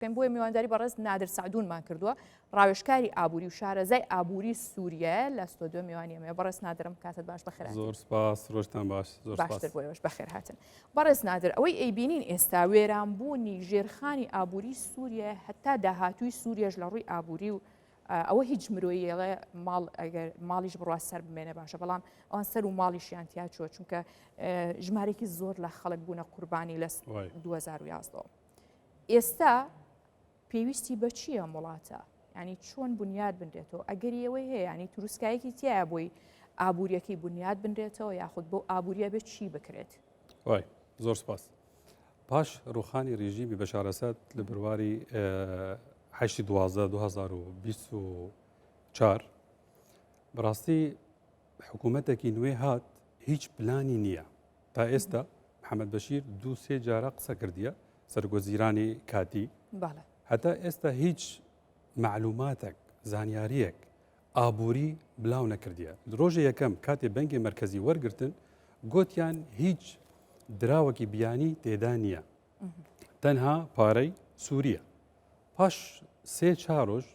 پێم بۆیە میوانداری بەڕێز نادر سعدونمان کردووە ڕاوێژکاری ئابووری و شارەزای ئابووری سووریە لە ستۆدیۆ میوانیەمە. بەڕێز نادرم کاتت باش بەخێر. زۆر سپاس، ڕۆژتان باش. زۆر باشتر بۆیەوەش بەخێر هاتن. بەڕێز نادر، ئەوەی ئەیبینین ئێستا وێرانبوونی ژێرخانی ئابووری سووریە هەتا داهاتووی سووریەش لە ڕووی ئابووری و ئەوە هیچ مرۆیەڵێ ماڵ ئەگەر ماڵیش بڕوا سەر بمێنێ باشە، بەڵام ئەوان سەر و ماڵیشیان تیا چوە چونکە ژمارێکی زۆر لە خەڵک بوونە قوربانی لە 2011. ئێستا پێویستی بە چییە وڵاتە؟ ینی چۆن بنیاد بنرێتەوە؟ ئەگەری ئەوەی هەیە ینی تروسکایەکی تایە بۆی ئابوووریەکەی بنیاد بنرێتەوە یاخود بۆ ئابوووریە بێت چی بکرێت؟ وای زۆر سپاس. پاش ڕوخانی ڕێژیمی بەشار ئەسەد لە بڕواری 2024 بەڕاستی حکوومەتێکی نوێ هات هیچ پلانی نییە. تا ئێستا محەممەد بەشیر 2-3 جارە قسە کردیە سەرگۆزیرانی کاتی، هەتا ئێستا هیچ معلوماتێک زانیاریەک ئابووری بڵاو نەکردیە. ڕۆژە یەکەم کاتێ بەنگی مرکزی وەرگرتن گوتیان هیچ دراوەکی بیانی تێدا نییە، تەنها پارەی سووریە. پاش 3-4 ڕۆژ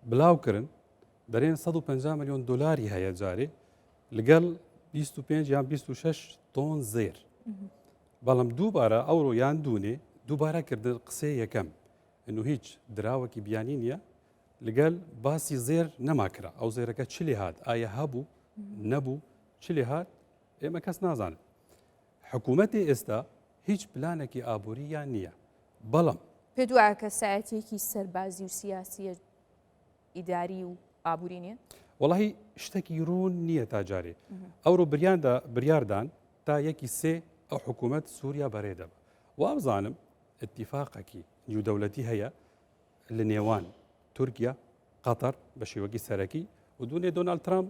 بڵاوکردن دەرێن 150 ملیۆن دلاری هەیە جارێ لەگەڵ 25 یان 26 تۆن زێر. بەڵام دووبارە ئەوڕۆ یان دوونێ دووبارە کردن قسەی یەکەم ئەنو هیچ دراوەکی بیانی نییە لەگەڵ باسی زێر نەماکرا. ئەو زێرەکە چ لێ هات؟ ئایا هەبوو نەبوو چ لێ هات؟ ئێمە کەس نازانن. حکوومەتی ئێستا هیچ پلانێکی ئابووری یان نییە. بەڵام پێ دوایە کە سایەتێکی سەربازی و سیاسیە ئیداری و ئابووری نییە؟ وەڵاهی شتێکی ڕوون نییە تا جارێ. ئەوڕۆ بریاردان تا 1/3 ئەو حکوومەت سووریا بەڕێدەبە. وابزانم اتفاقێکی نیودەوڵەتی هەیە لە نێوان تورکیا قەتەر بە شێوەکی سەرەکی و دوونێ دۆناڵد ترامپ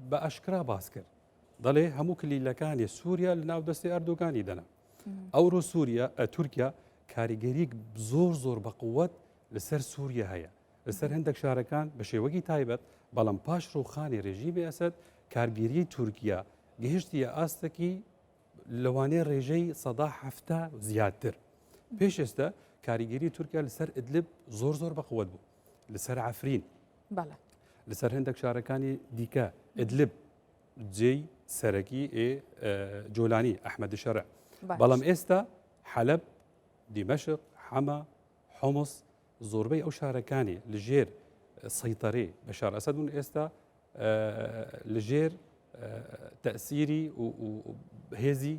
بە ئەشکرا باس کرد، دەڵێ هەموو کلیلەکانی سووریا لە ناو دەستی ئەردۆگانی دەنا. ئەوڕۆ تورکیا کاریگەری زۆر بەقووەت لەسەر سووریا هەیە، لەسەر هەندێک شارەکان بە شێوەکی تایبەت. بەڵام پاش ڕووخانی ڕێژیمی ئەسەد کارگیری تورکیا گەهشتیە ئاستێکی لەوانەیە ڕێژەی 170 زیاتر. پێش ئێستا کاریگەری تورکیا لەسەر ئیدلیب زۆر بەقووەت بوو، لەسەر عەفرین، لەسەر هەندێک شارەکانی دیکە ئیدلیب جێی سەرەکی جۆلانی ئەحمەدی شەرع. بەڵام ئێستا حەلەب، دیمەشق، حەما، حۆمس زۆربەی ئەو شارەکانی لەژێر سەیطەرەی بەشار ئەسەد بوون ئێستا لەژێر تەسیری و هێزی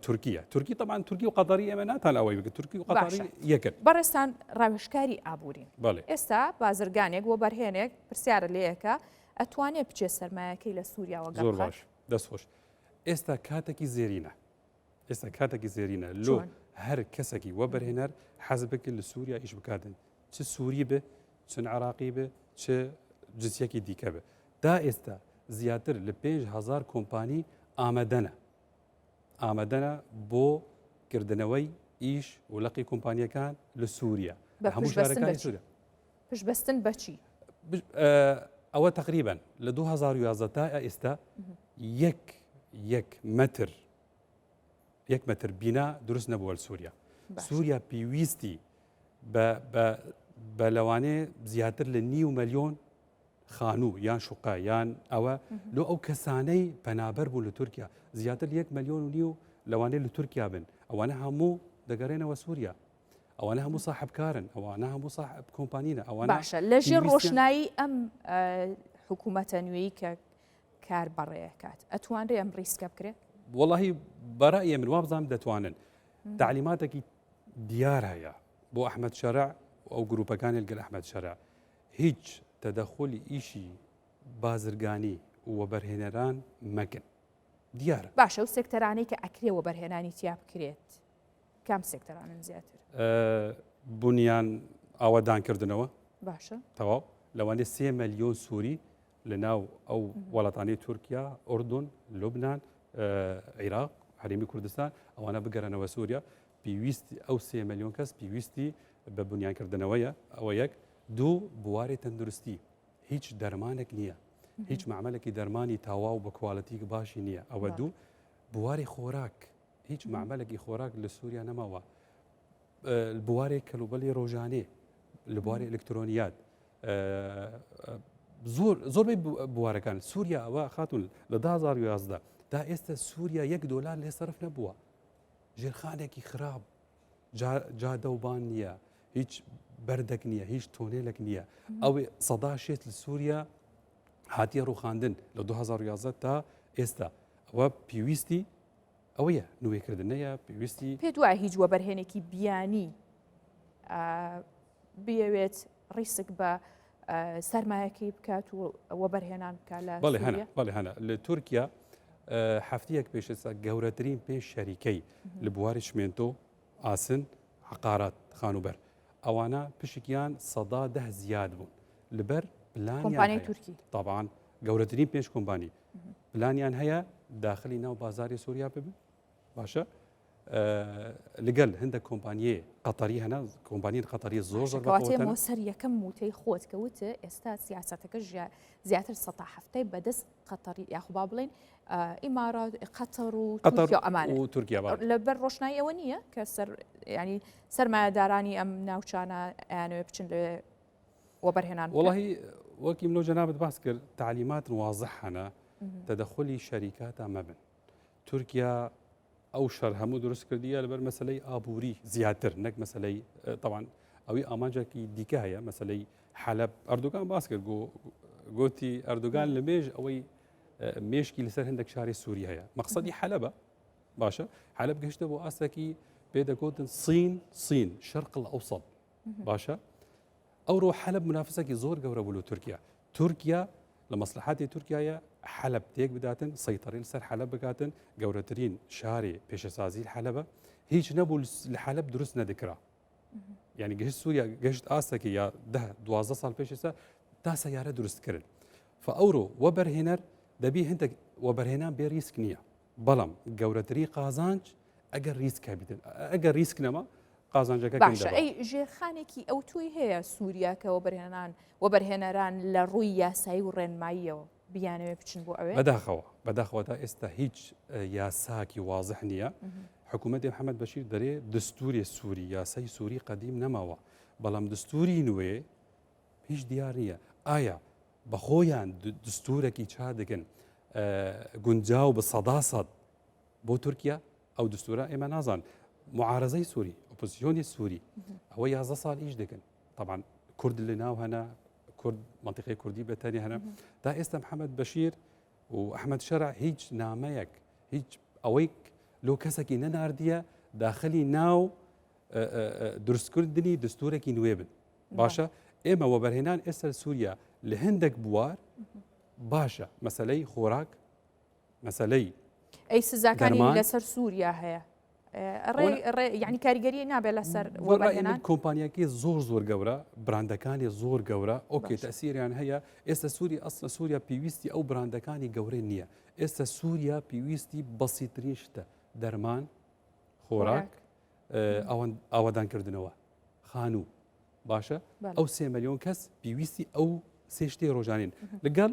تورکیە. تورکی طبعا تورکی و قەتەری ئێمە ناتان ئەوەی بکە، تورکی و قەتەری یەکن. بەڕێستان ڕاوێژکاری ئابوورین. ئێستا بازرگانێک بۆ بەرهێنێک پرسیارە لەیەکە ئەتوانێت بچێ سەرمایەکەی لە سووریا وەگەڵ زۆر باش دەستخۆش. ئێستا کاتێکی زێرینە لۆ هەر کەسێکی وە بەرهێنەر حەزبکە لە سووریا ئیش بکاتن، چ سووری بێ، چ عراقی بێ، چ جنسیەکی دیکە بێ. تا ئێستا زیاتر لە 5,000 کۆمپانی ئامادەنە بۆ کردنەوەی ئیش و لەقی کۆمپانیەکان لە سووریا هەموو شارەکانی سووریا. پشتبەستن بەچی؟ ئەوە تقریبا لە 2011 تا ئێستا 1 متر بینا دروست نەبووە لە سووریا. سووریا پێویستی بە لەوانەیە زیاتر لە 9 ملیۆن خانوو یان شوقا یان ئەوە لۆ ئەو کەسانەی پەنابەر بوو لە تورکیا زیاتر لە 1,5 ملیۆن لەوانەیە لە تورکیا بن. ئەوانە هەموو دەگەڕێنەوە سووریا، ئەوانە هەموو ساحبکارن، ئەوانە هەموو ساحب کۆمپانینە. ئەوانە باشە لەژێر ڕۆشنایی ئەم حکوومەتە نوێی کە کار بەڕێەکات ئەتوانرێ ئەم ڕیسکە بکرێت؟ وەڵاهی بەرائیە من وابزانم دەتوانن. تعلیماتێکی دیار هەیە بۆ ئەحمەد شەرع ئەو گروپەکانی لەگەڵ ئەحمەد شەرع هیچ تەدەخلی ئیشی بازرگانی وەبەرهێنەران مەکن. دیارە باشە و سێکتەرانەی کە ئەکرێ وەبەرهێنانی تیا بکرێت کام سێکتەرانن زیاتر؟ بنیان ئاوەدانکردنەوە باشە تەواو لەوانێ 3 ملیۆن سووری لە ناو ئەو وڵاتانی تورکیا، ئوردون، لوبنان، عێراق، هەرێمی کوردستان ئەوانە بگەڕنەوە سووریا. پێویستی ئەو 3 ملیۆن کەس پێویستی بە بنیانکردنەوەیە. ئەوە یەک. دوو بواری تەندروستی، هیچ دەرمانێک نییە، هیچ معمەلێکی دەرمانی تاواو بە کواڵەتی باشی نییە. ئەوە دوو. بواری خۆراک، هیچ معمەلێکی خۆراک لە سووریا نەماوە. البوارێک کەلوبەلی ڕۆژانێ لە بواری ئەلکترۆنیات زۆربەی بوارەکان سووریا ئەوە خاتون لە 2011 تا ئێستا سووریا $1 لێ سەرف نەبووە ژێرخانێکی خراپ جادەوبان نییە هیچ بەردەک نییە هیچ تۆنێلێک نییە ئەو سەدا شێت لە سووریا هاتیە ڕوخاندن لە 2011 تا ئێستا ئەوە پێویستی ئەوەیە نوێکردنەیە پێویستی پێ دوای هیچ وەبەرهێنێکی بیانی بێوێت ڕیسک بە سەرمایەکەی بکات و وەبەرهێنان بکات لە سووریا؟ بەڵێ هەنا لە تورکیا هەفتەیەک پێشەسا گەورەترین پێش شەریکەی لە بواری شمێنتۆ ئاسن عقارات خانوبەر ئەوانە پشکیان 110 زیاد بوون لەبەر کۆمپانیای تورکی طبعاً گەورەترین پێش کۆمپانی پلانیان هەیە داخلی ناو بازاری سووریا ببن باشە لەگەل هەندێک کۆمپانیە قەتەری هەنا کۆمپانیای قەتەری زۆر کەواتێ سەر یەکەم موتەی خۆت کەوتە ئێستا سیاسەتەکە زیاتر 170 بەدەست قەتەری یاخوبا بڵێن ئیمارات قەتەر و تورکیا ئەمانە و تورکیا لەبەر ڕۆشنایی ئەوە نییە کە ینی سەرمایەدارانی ئەم ناوچانە ئەیانەوێ بچن لە وەبەرهێنان وڵی وەکی منۆ جەنابەت باس کرد تعلیمات واضح هەنا تەدەخلی شەریکاتە مەبن تورکیا ئەو شەر هەموو دروست کردیە لەبەر مەسلەی ئابووری زیاتر نەک مەسلەی طبعاً ئەوی ئامانجێکی دیکە هەیە مەسلەی حەلەب ئەردوگان باس کرد گوتی ئەردوگان لە مێژ ئەوەی مێشکی لەسەر هەندێک شاری سووری هەیە مەقسەدی حەلەبە باشە حەلەب گەشتە بۆ ئاستێکی پێدەگوتن سین شەرق الأوسط باشە ئەوڕۆ حەلەب منافسێکی زۆر گەورە بوو لە تورکیا لە مەسلحاتی تورکایە حەلەب تێک بداتن سەیطەڕی لەسەر حەلەب بکاتن گەورەترین شاری پێشەسازی حەلەبە هیچ نەبوو لە حەلەب دروست نەدەکرا یعنی گەشت سووریا گەشت ئاستێکی یا 10-12 ساڵ پێشێستا تا سەیارە دروستکردن فەوڕۆ وەبەرهێنەر دەبی هەندێک وەبەرهێنان بێ ریسک نییە بەڵام گەورەتری قازانج ئەگەر ریسکە بیتن ئەگەر ریسک نەما قازانجەکە باشە ئەی ژێرخانێکی ئەو توی هەیە سووریا کە وەبەرهێنەران لە ڕووی یاسایی و ڕێنماییەوە بیانەوێ بچن بۆ ئەوێ بەداخەوە تا ئێستا هیچ یاساکی واضح نییە حکوومەتی محەممەد بەشیر دەرێ دستوری سووری یاسای سووری قەدیم نەماوە بەڵام دستوری نوێ هیچ دیار نییە ئایا بەخۆیان دستورێکی چا دەکەن گونجاو بە 100 بۆ تورکیا ئەو دستورە ئێمە نازان معارەزەی سووری ئۆپۆزیسیۆنی سووری ئەوە 11 ساڵ ئیش دەکەن طبعا کورد لە ناو هەنا کورد منطقەی کوردی بەتەنی هەنا تا ئێستا محەممەد بەشیر و ئەحمەد شەرع هیچ نامەیەک هیچ ئەوەی لۆ کەسێکی نەناردیە داخلی ناو دروستکردنی دستورێکی نوێ بن باشە ئێمە وەبەرهێنان ئێستا سووریا لە هەندێک بوار باشە مەسلەی خۆراک مەسلەی ئەی سزاکانی لەسەر سووریا هەیە یعنی کاریگەری نابێت لەسەر وەبەرهێنان کۆمپانیاکی زۆر گەورە براندەکانی زۆر گەورە ئۆکێ تەسیریان هەیە ئێستا سووری ئەسڵە سووریا پێویستی ئەو براندەکانی گەورەی نییە ئێستا سووریا پێویستی بەسیترین شتە دەرمان خۆراک ئاوادانکردنەوە خانوو باشە ئەو 3 ملیۆن کەس پێویستی ئەو سێ شتێ ڕۆژانین لەگەڵ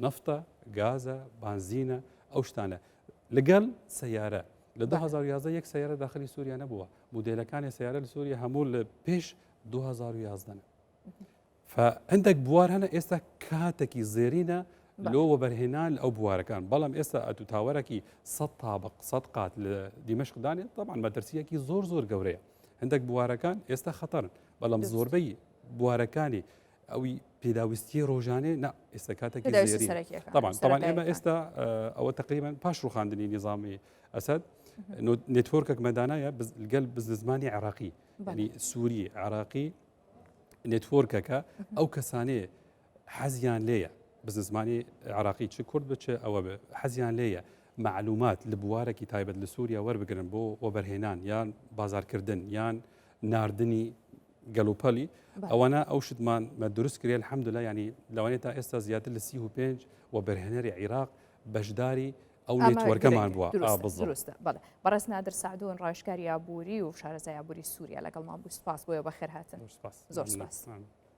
نەفتە گازە بانزینە ئەو شتانە لەگەڵ سەیارە لە 2011 یەک سەیارە داخلی سووریا نەبووە مودێلەکانی سەیارە لە سووریا هەموو لە پێش 2011 هەندێک بوار هەنە ئێستا کاتێکی زێرینە لۆ وەبەرهێنان ئەو بوارەکان بەڵام ئێستا ئەتوتاوەرەکی 100 تابق 100 قات لە دیمەشقدانێت طبعا مەترسیەکی زۆر گەورەیە هەندێک بوارەکان ئێستا خەتەرن بەڵام زۆربەی بوارەکانی ئەوی پێداویستی ڕۆژانێ ئێستا کاتێکی زێری طبعا ئێمە ئێستا ئەوە تقریبا پاش ڕوخاندنی نظامی ئەسەد نێتۆرکێک مەدانایە لەگەڵ بزنسمانی عراقی ینی سووری عراقی نێتۆرکەکە ئەو کەسانەیە حەزیان لێیە بزنسمانی عراقی چ کورد بچێ ئەوە حەزیان لێیە معلومات لە بوارێکی تایبەت لە سووریا وەربگرن بۆ وەبەرهێنان یان بازارکردن یان ناردنی گەلوپەلی ئەوانە ئەو شتمان مە دروست کرێ الحەمدولە ینی لەوانێت تا ئێستا زیاتر لە 35 وەبەرهێنەری عێراق بەشداری ئەو نێتوەرکەمان بووە بەڵێ بەڕێز نادر سعدون ڕایشکاری ئابووری و شارەزای ئابووری سووریا لەگەڵمان بوو سپاس بۆیە بەخێر هاتن زۆر سپاس